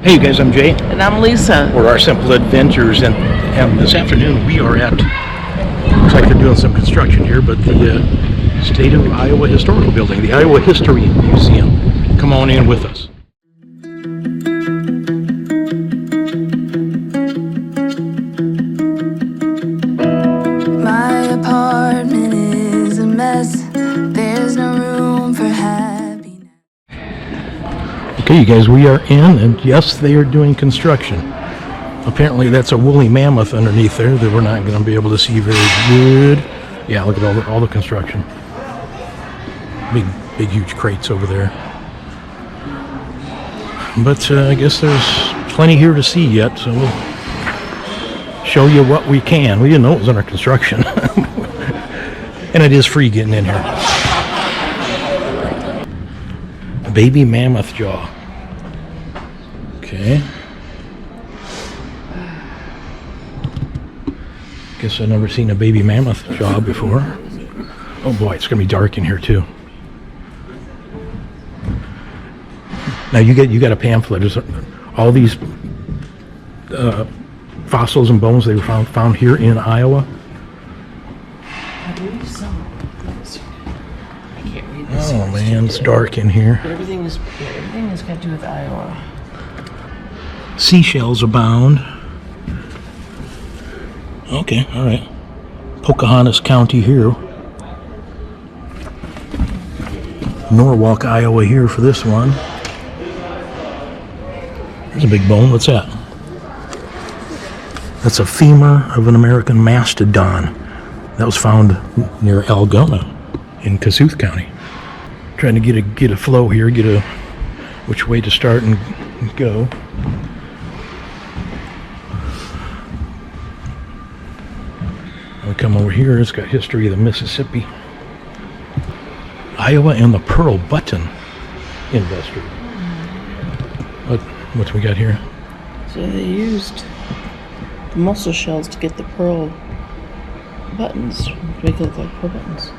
Hey you guys, I'm Jay. And I'm Lisa. We're Our Simple Adventures, and this afternoon we are at, looks like they're doing some construction here, but the State of Iowa Historical Building, the Iowa History Museum. Come on in with us. My apartment is a mess. There's no room for happiness. Okay, you guys, we are in, and yes, they are doing construction. Apparently that's a woolly mammoth underneath there that we're not going to be able to see very good. Yeah, look at all the construction. Big huge crates over there. But I guess there's plenty here to see yet, so we'll show you what we can. We didn't know it was under construction. And it is free getting in here. Baby mammoth jaw. Okay. Guess I've never seen a baby mammoth jaw before. Oh boy, it's gonna be dark in here too. Now you got a pamphlet. There's all these fossils and bones they were found here in Iowa. I believe so. I can't read this. Oh man, it's dark in here. But everything has got to do with Iowa. Seashells abound. Okay, all right. Pocahontas County here. Norwalk, Iowa here for this one. There's a big bone. What's that? That's a femur of an American mastodon. That was found near Algona in Kossuth County. Trying to get a flow here, get a which way to start and go. We come over here, it's got history of the Mississippi. Iowa and the pearl button industry. What we got here? So they used the mussel shells to get the pearl buttons, to make it look like pearl buttons.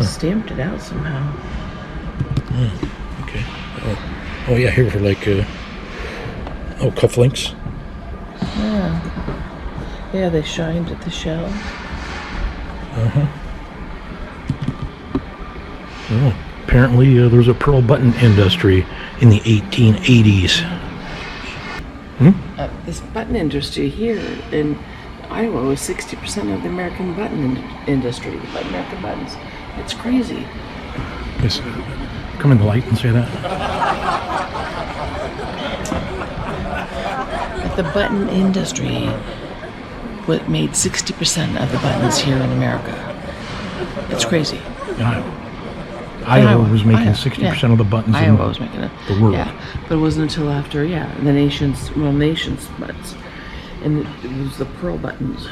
Stamped it out somehow. Okay. Oh yeah, here for like cufflinks. Yeah, they shined at the shell. Oh, apparently there was a pearl button industry in the 1880s. This button industry here in Iowa was 60% of the American button industry. American buttons. It's crazy. Yes, come in the light and say that. But the button industry what made 60% of the buttons here in America. It's crazy. Iowa was making 60% of the buttons in Iowa was making it. The world. Yeah, but it wasn't until after, the nation's buttons. And it was the pearl buttons.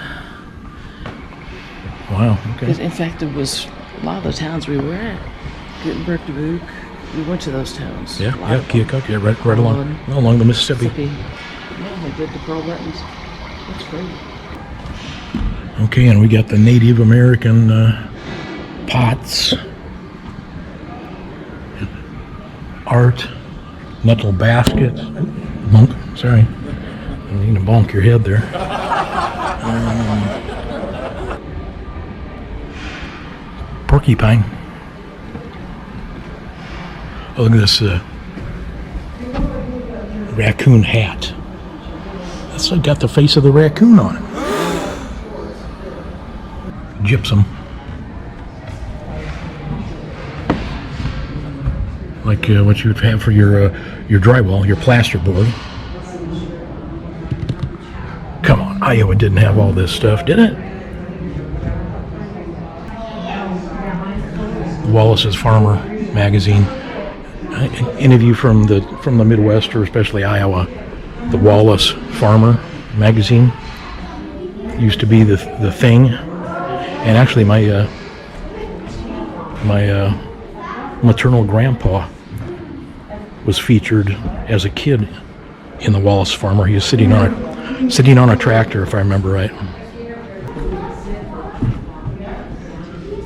Wow, okay. In fact, it was a lot of the towns we were at. Gutenberg, Dubuque, we went to those towns. Yeah, Keokuk, right along the Mississippi. Yeah, they did the pearl buttons. That's great. Okay, and we got the Native American pots, art, metal baskets. Bonk, sorry. I didn't mean to bonk your head there. Porcupine. Oh, look at this raccoon hat. That's got the face of the raccoon on it. Gypsum. Like what you would have for your drywall, your plasterboard. Come on, Iowa didn't have all this stuff, did it? Wallace's Farmer magazine. Any of you from the Midwest, or especially Iowa, the Wallace Farmer magazine used to be the thing. And actually, my maternal grandpa was featured as a kid in the Wallace Farmer. He was sitting on a tractor, if I remember right.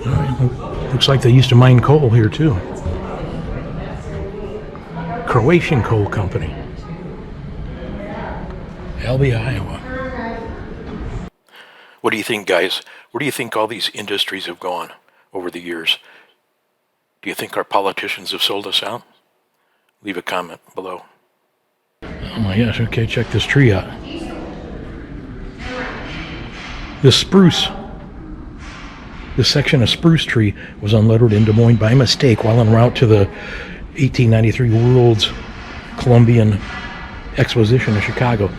All right, looks like they used to mine coal here too. Croatian Coal Company. Albee, Iowa. What do you think, guys? Where do you think all these industries have gone over the years? Do you think our politicians have sold us out? Leave a comment below. Oh my gosh, okay, check this tree out. This spruce, this section of spruce tree was unlettered in Des Moines by mistake while en route to the 1893 World's Columbian Exposition in Chicago.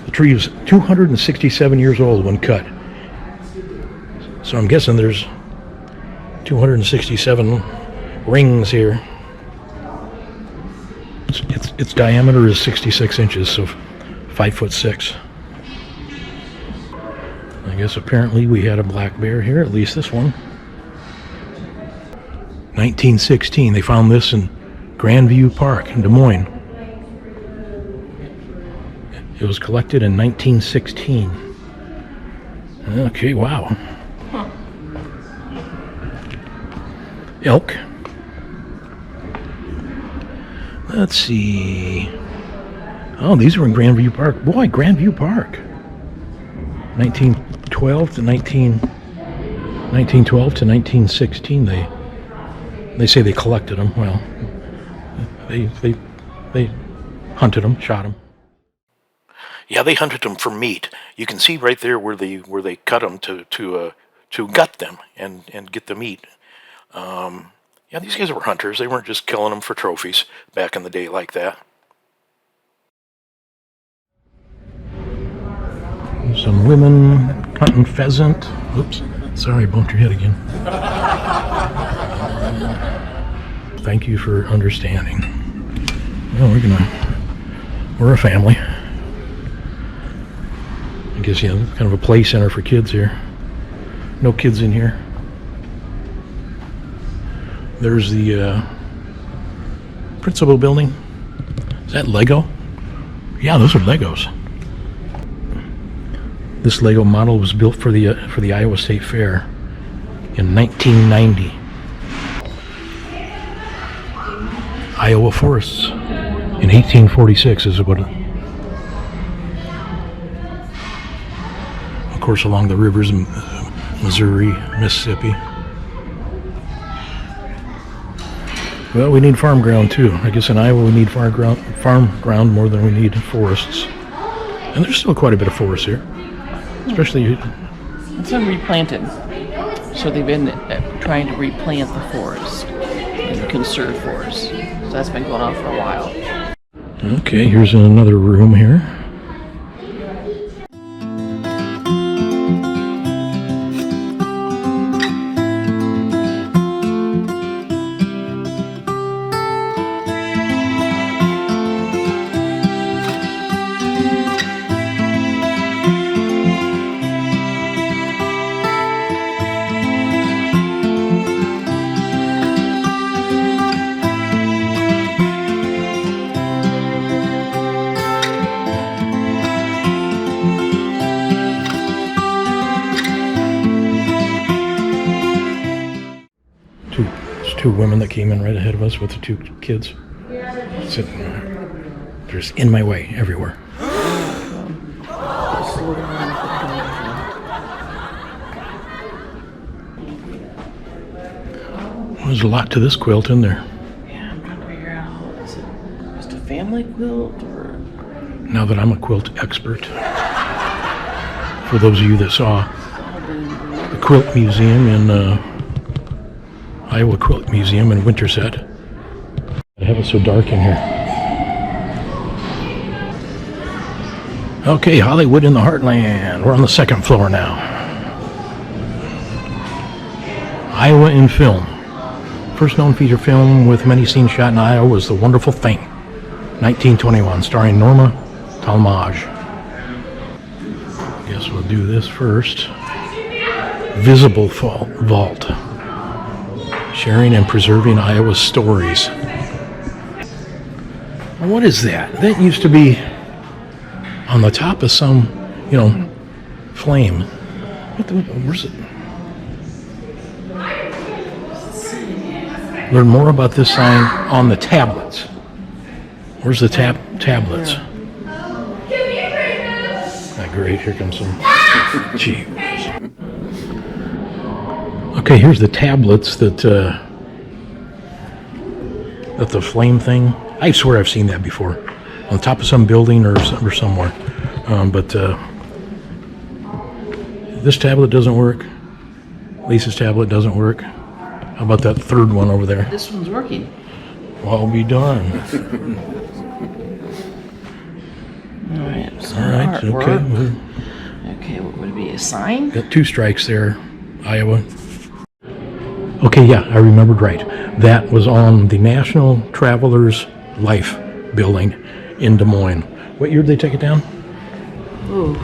The tree was 267 years old when cut. So I'm guessing there's 267 rings here. Its diameter is 66 inches, so 5'6". I guess apparently we had a black bear here, at least this one. 1916, they found this in Grandview Park in Des Moines. It was collected in 1916. Okay, wow. Elk. Let's see. Oh, these were in Grandview Park. Boy, Grandview Park. 1912 to 1916. They say they collected them. Well, they hunted them, shot them. Yeah, they hunted them for meat. You can see right there where they cut them to gut them and get the meat. Yeah, these guys were hunters. They weren't just killing them for trophies back in the day like that. Some women hunting pheasant. Oops, sorry, bumped your head again. Thank you for understanding. Well, we're a family. I guess, yeah, kind of a play center for kids here. No kids in here. There's the principal building. Is that Lego? Yeah, those are Legos. This Lego model was built for the Iowa State Fair in 1990. Iowa forests in 1846 is what. Of course, along the rivers, Missouri, Mississippi. Well, we need farm ground too. I guess in Iowa we need farm ground more than we need forests. And there's still quite a bit of forest here, especially. It's been replanted, so they've been trying to replant the forest and conserve forest. So that's been going on for a while. Okay, here's another room here. Two women that came in right ahead of us with the two kids sitting there. They're just in my way everywhere. There's a lot to this quilt in there. Yeah, I'm trying to figure out, is it just a family quilt or? Now that I'm a quilt expert, for those of you that saw the Quilt Museum in Iowa Quilt Museum in Winterset. I have it so dark in here. Okay, Hollywood in the Heartland. We're on the second floor now. Iowa in film. First known feature film with many scenes shot in Iowa was The Wonderful Thing, 1921, starring Norma Talmadge. Guess we'll do this first. Visible Vault. Sharing and preserving Iowa's stories. What is that? That used to be on the top of some, flame. Where's it? Learn more about this sign on the tablets. Where's the tablets? great. Here comes some. Gee. Okay, here's the tablets that the flame thing. I swear I've seen that before, on top of some building or somewhere. But this tablet doesn't work. Lisa's tablet doesn't work. How about that third one over there? This one's working. Well, I'll be darned. All right. So All right. artwork. Okay. Well, Okay, what would it be? A sign? got 2 strikes there, Iowa. Okay, yeah, I remembered right. That was on the National Travelers Life building in Des Moines. What year did they take it down? Ooh.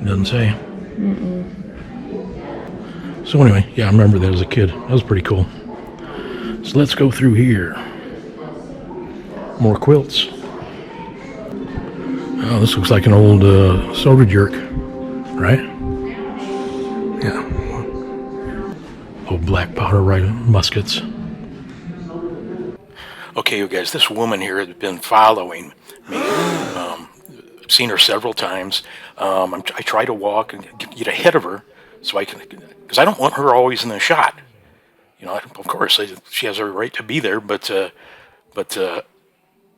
Doesn't say. So anyway, yeah, I remember that as a kid. That was pretty cool. So let's go through here. More quilts. Oh, this looks like an old soda jerk, right? Yeah. Old black powder muskets. Okay, you guys, this woman here has been following me. I've seen her several times. I try to walk and get ahead of her so I can, because I don't want her always in the shot. You know, of course, she has every right to be there, but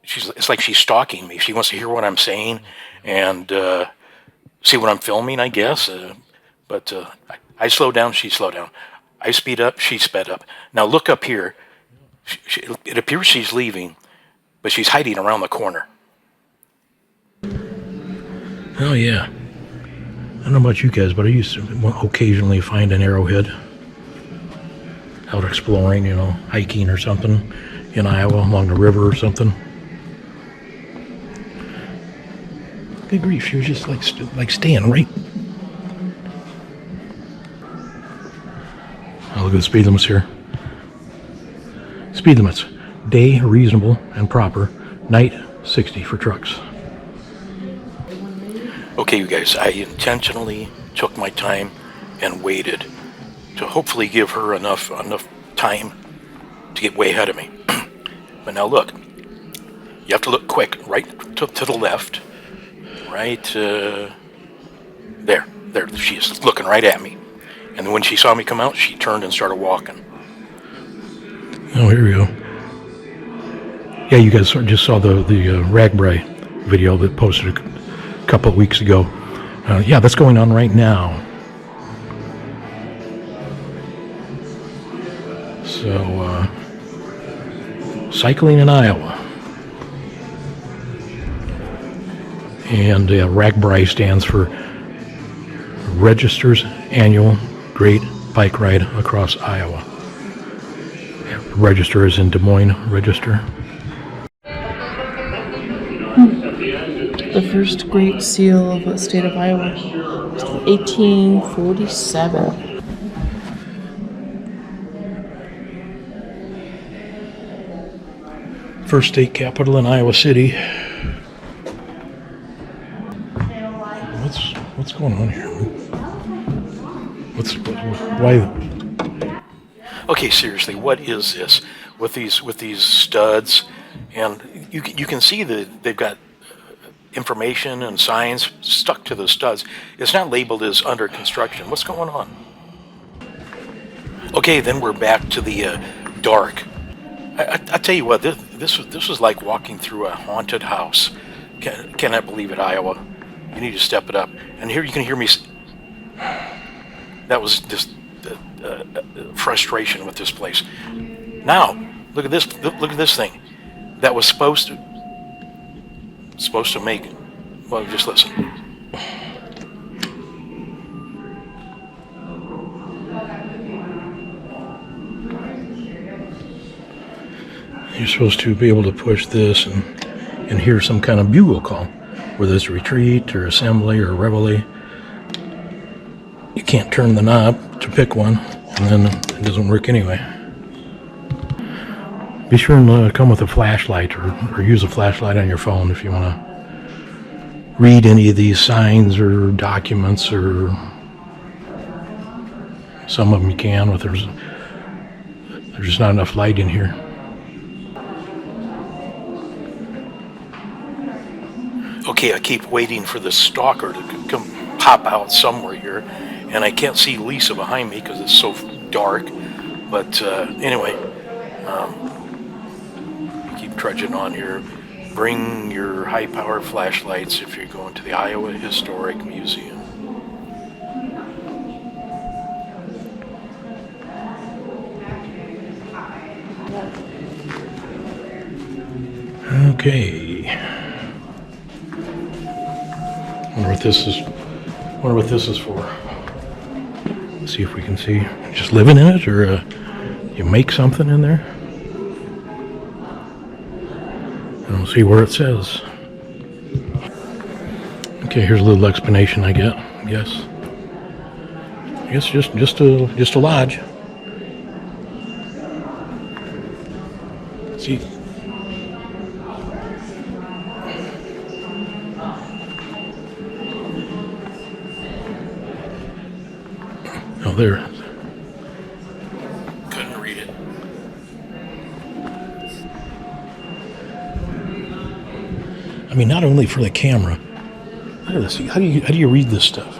it's like she's stalking me. She wants to hear what I'm saying and see what I'm filming, I guess. But I slow down, she slow down. I speed up, she sped up. Now look up here. It appears she's leaving, but she's hiding around the corner. Oh yeah. I don't know about you guys, but I used to occasionally find an arrowhead out exploring, you know, hiking or something in Iowa along the river or something. Good grief, she was just like staying right. Oh, look at the speed limits here. Speed limits. Day, reasonable and proper. Night, 60 for trucks. Okay, you guys, I intentionally took my time and waited to hopefully give her enough time to get way ahead of me. But now look, you have to look quick, right to the left, right, there, she is looking right at me. And when she saw me come out, she turned and started walking. Oh, here we go. Yeah, you guys just saw the Ragbri video that posted a couple of weeks ago. Yeah, that's going on right now. So, cycling in Iowa. And Ragbri stands for Registers Annual Great Bike Ride Across Iowa. Register is in Des Moines Register. The first Great Seal of the state of Iowa was 1847. First state capital in Iowa City. What's going on here? Why? Okay, seriously, what is this with these studs? And you can see that they've got information and signs stuck to the studs. It's not labeled as under construction. What's going on? Okay, then we're back to the dark. I tell you what, this was like walking through a haunted house. Cannot believe it, Iowa. You need to step it up. And here you can hear me. That was just frustration with this place. Now, look at this. Look at this thing. That was supposed to make. Well, just listen. You're supposed to be able to push this and hear some kind of bugle call, whether it's retreat or assembly or reveille. You can't turn the knob to pick one, and then it doesn't work anyway. Be sure and come with a flashlight or use a flashlight on your phone if you want to read any of these signs or documents, or some of them you can, but there's just not enough light in here. Okay, I keep waiting for the stalker to come pop out somewhere here, and I can't see Lisa behind me because it's so dark. But anyway, keep trudging on here. Bring your high-power flashlights if you're going to the Iowa Historic Museum. Okay. Wonder what this is. Wonder what this is for. Let's see if we can see. Just living in it, or you make something in there. I don't see where it says. Okay, here's a little explanation. I guess just a lodge. See. Oh, there. Couldn't read it. I mean, not only for the camera. Look at this. How do you read this stuff?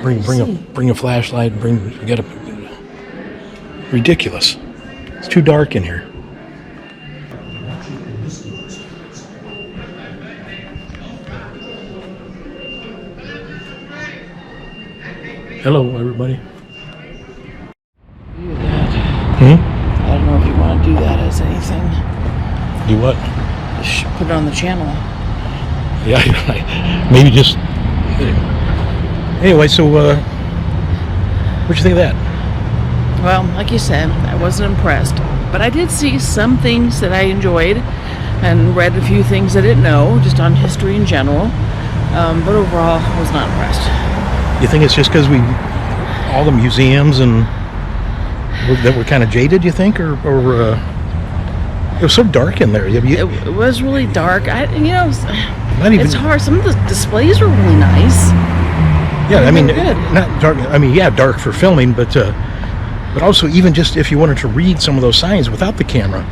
Bring a flashlight. You got a ridiculous. It's too dark in here. Hello, everybody. Do that. Hmm? I don't know if you want to do that as anything. Do what? Just put it on the channel. Yeah, maybe just. Anyway, so what'd you think of that? Well, like you said, I wasn't impressed, but I did see some things that I enjoyed, and read a few things I didn't know, just on history in general. But overall, I was not impressed. You think it's just because all the museums and that we're kind of jaded? You think, or it was so dark in there. It was really dark. Not even, it's hard. Some of the displays were really nice. Yeah, I mean, good. not dark. I mean, yeah, dark for filming, but also even just if you wanted to read some of those signs without the camera,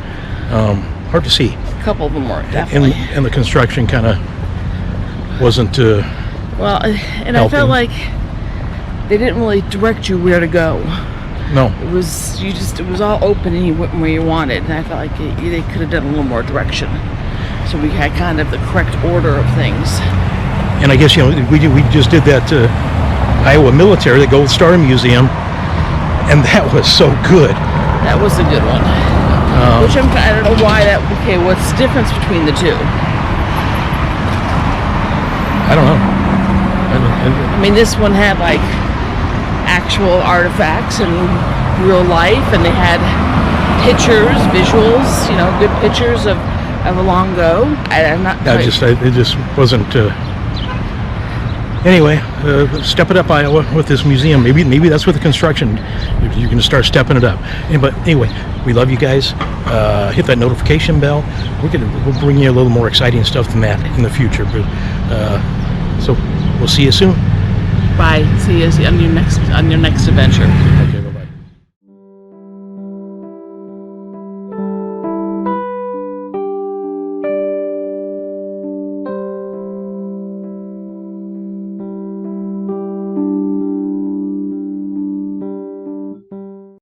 hard to see. A couple of them were definitely. And the construction kind of wasn't. Well, and helping. I felt like they didn't really direct you where to go. No. It was all open and you went where you wanted, and I felt like they could have done a little more direction, so we had kind of the correct order of things. And I guess we just did that Iowa Military, the Gold Star Museum, and that was so good. That was a good one. Which I don't know why that. Okay, what's the difference between the two? I don't know. I mean, this one had like actual artifacts and real life, and they had pictures, visuals, good pictures of a long ago. I'm not. It just wasn't. Anyway, step it up, Iowa, with this museum. Maybe that's with the construction. You're going to start stepping it up. But anyway, we love you guys. Hit that notification bell. We'll bring you a little more exciting stuff than that in the future. But so we'll see you soon. Bye. See you on your next adventure.